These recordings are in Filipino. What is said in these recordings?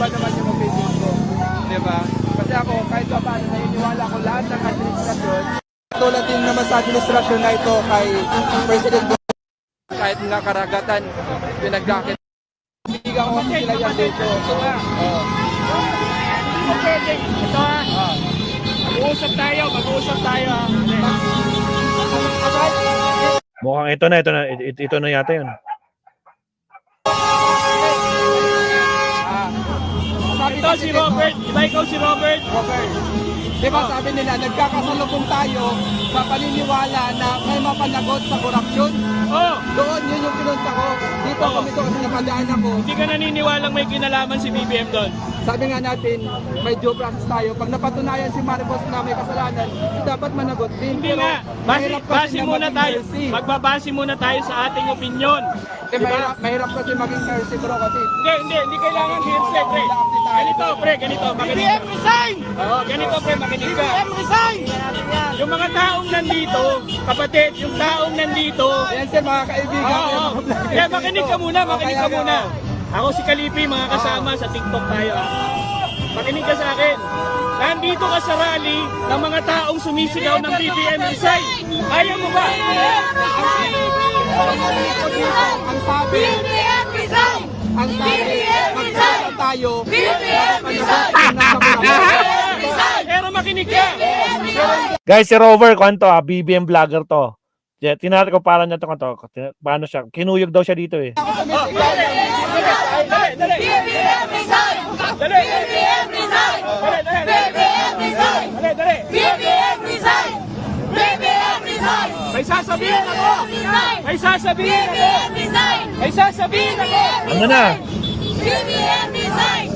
ba naman yung opinion ko? Diba? Kasi ako, kahit pa paano, naniniwala ko lahat ng administrasyon. Tulad din naman sa administrasyon na ito kay President Bongbong, kahit nga karagatan, pinagkakit. Bigang ko sila yan dito. Ito ha. Mag-uusap tayo. Mukhang ito na yata yun. Ito si Robert. Diba ikaw si Robert? Diba sabi nila, nagkakasalubong tayo sa paniniwala na may mapanagot sa korupsyon. Doon, yun yung pinunta ko. Dito kami to kasi napadaan ako. Hindi ka naniniwalang may kinalaman si BBM doon? Sabi nga natin, may due process tayo. Pag napatunayan si Marcos na may kasalanan, dapat managot din. Hindi nga. Base muna tayo. Magbabase muna tayo sa ating opinion. Mahirap kasi maging mercy bro kasi. Hindi kailangan hearsay, pre. Ganito. BBM resign! Oo, ganito, pre, makinig ka. BBM resign! Yung mga taong nandito, kapatid, yung taong nandito. Yan sir, mga kaibigan. Kaya makinig ka muna. Ako si Kalipi, mga kasama sa TikTok tayo. Makinig ka sa akin. Nandito ka sa rally ng mga taong sumisigaw ng BBM resign. Ayaw mo ba? Ang sabi, magkakaroon tayo. Pero makinig ka. Guys, si Rover, kwanto BBM vlogger to. Tinarat ko para niya to. Paano siya? Kinuyog daw siya dito eh. Dali. BBM resign! BBM resign! BBM resign! BBM resign! BBM resign! May sasabihin ako! BBM resign! Ano na? BBM resign!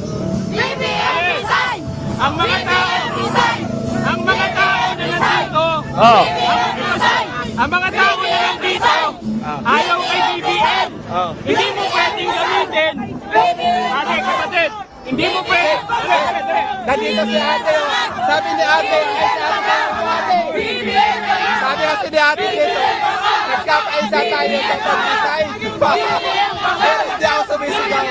BBM resign! Ang mga tao na nandito, ang mga tao na nandito, ayaw kay BBM. Hindi mo pwedeng gamitin. Ate, kapatid, hindi mo pwedeng. Nandito si ate. Sabi ni ate, sabi kasi ni ate dito, nagkakaisa tayo sa pag-design. Hindi ako sumisigaw.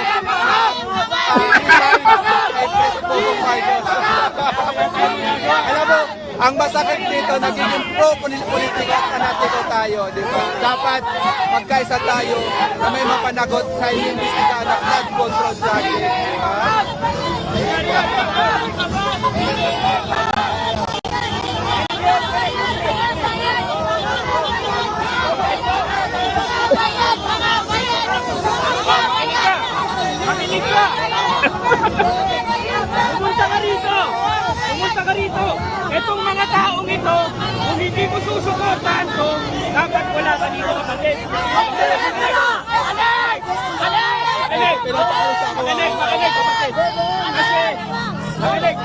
Alam mo, ang masakit dito, nagiging pro-politika at fanatiko tayo, di ba? Dapat magkaisa tayo na may mapanagot sa inimbestiga na flood control project. Makinig ka! Pumunta ka rito! Itong mga taong ito, kung hindi mo susuportahan to, dapat wala ka dito, kapatid. Makinig, kapatid. Makinig.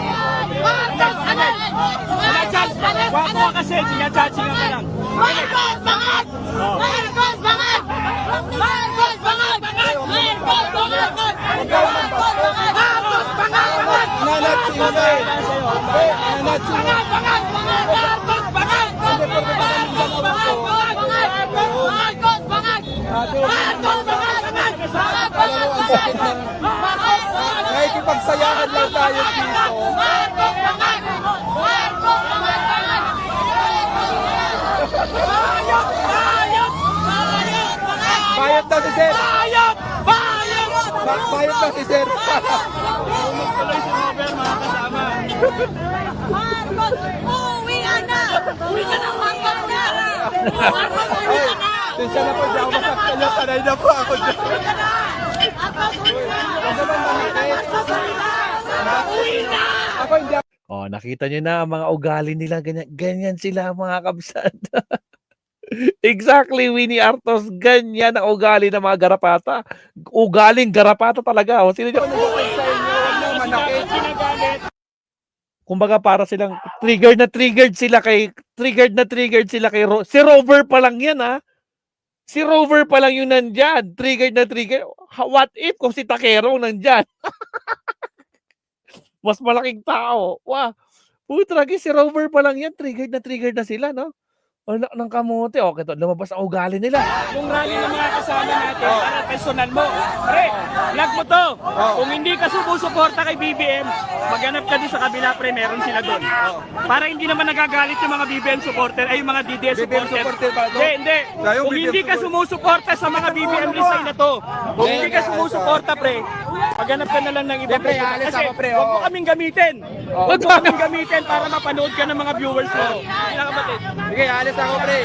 Wapo ka kasi, sinachachingan ka lang. Marcos bangat! Marcos bangat! Marcos bangat! Marcos bangat! Marcos bangat! Nanatsingan! Nanatsingan! Marcos bangat! Marcos bangat! Alam mo, ang sakit na. Nakikipagsayahan lang tayo dito. Bayot daw si Sir! Bayot daw si Sir! Tuloy si Robert, mga kasama. Marcos, uwi ka na! Uwi ka na, Marcos na! Marcos, uwi ka na! Siya na po, di ako masaktan. Sanay na po ako dyan. Ako hindi ako. Oh, nakita niyo na ang mga ugali nila, ganyan sila mga kabsat. Exactly, Winnie Artos, ganyan ang ugali ng mga garapata. Ugaling garapata talaga. O, sino kumbaga para silang triggered sila kay si Rover pa lang yan ha. Si Rover pa lang yung nandyan. Triggered. What if kung si Takero nandyan? Mas malaking tao. Wow. Putragi, si Rover pa lang yan. Triggered na sila, no? ng kamote. Okay, to lumabas ang ugali nila. Yung rally ng mga kasama natin, para personal mo. Pre, vlog mo to. Kung hindi ka sumusuporta kay BBM, maghanap ka doon sa kabila, pre, meron sila doon. Para hindi naman nagagalit yung mga BBM supporter, ay yung mga DDS BBM supporter. supporter ba to? Hindi. Kayong Kung BBM hindi ka sumusuporta sa mga BBM design na to, kung hindi ka sumusuporta, pre, maghanap ka na lang ng iba. Pre, alis Kasi ako, pre, huwag mo oo. kaming gamitin. Huwag mo kaming gamitin para mapanood ka ng mga viewers mo. Hindi na kapatid. Sige, alis ako, pre.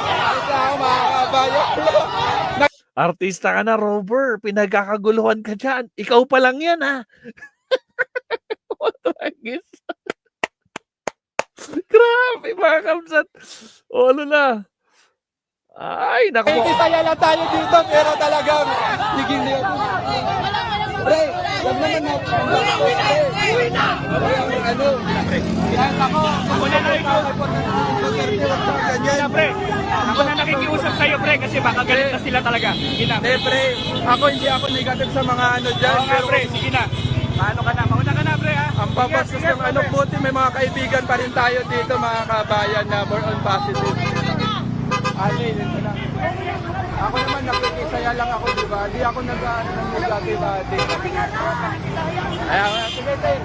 Alis ako, mga kabayan. Artista ka na, Robert. Pinagkakaguluhan ka dyan. Ikaw pa lang yan, ha? What the heck is? Grabe, mga kamsat. O, ano na? Ay, naku. Isaya lang tayo dito, pero talagang higing niyo. Pre, wag naman na. Ano? Kahit ako, Ako na nakikiusap. ganyan. Pre, ako na nakikiusap sa'yo, pre, kasi baka galit na sila talaga. Sige na. Pre, hindi ako negative sa mga ano dyan. Oo nga, Pero pre, sige na. Paano ka na? Mauna ka na, pre, ha? ang babastos ng ano, buti may mga kaibigan pa rin tayo dito, mga kabayan, na more on positive. Ano yun, ito lang. Ako naman, nakikisaya lang ako, di ba? Hindi ako nag-negative. Kaya, sige, tayo.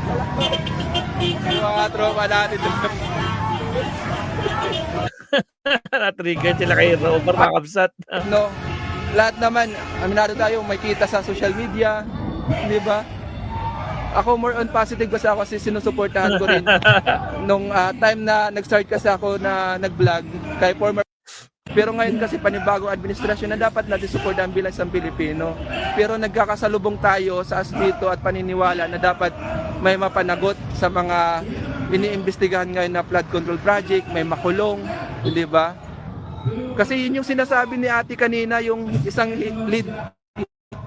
Yung mga tropa natin. Na-trigger sila kay Robert, mga kamsat. No, lahat naman, aminado tayo, may kita sa social media, di ba? Ako more on positive kasi ako kasi sinusuportahan ko rin nung time na nag-start kasi ako na nag-vlog kay former. Pero ngayon kasi panibagong administrasyon na dapat natin suportahan bilang isang Pilipino. Pero nagkakasalubong tayo sa aspeto at paniniwala na dapat may mapanagot sa mga iniimbestigahan ngayon na flood control project, may makulong, di ba? Kasi yun yung sinasabi ni Ate kanina, yung isang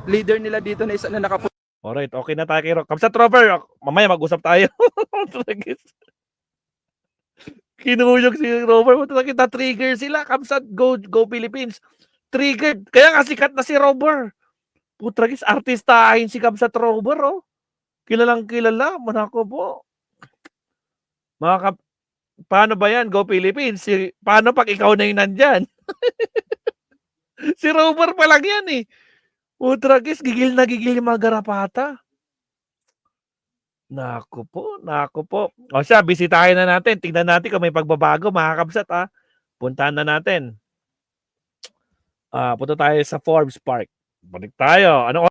leader nila dito na isa na nakapunta. Alright, okay na tayo kay Robert. Kamsat, Robert. Mamaya mag-usap tayo. Kinuyog si Robert. Kita trigger sila. Kamsat, go Philippines. Triggered. Kaya nga sikat na si Robert. Putragis, artistahin si Kamsat Robert, oh. Kilalang kilala. Manako po. Paano ba yan? Go Philippines. Paano pag ikaw na yung nandyan? Si Robert pa lang yan, eh. Putragis, gigil na gigil yung mga garapata. Naku po. O siya, bisitahin na natin. Tingnan natin kung may pagbabago, mga kamsat, ha. Puntahan na natin. Punta tayo sa Forbes Park. Balik tayo. Ano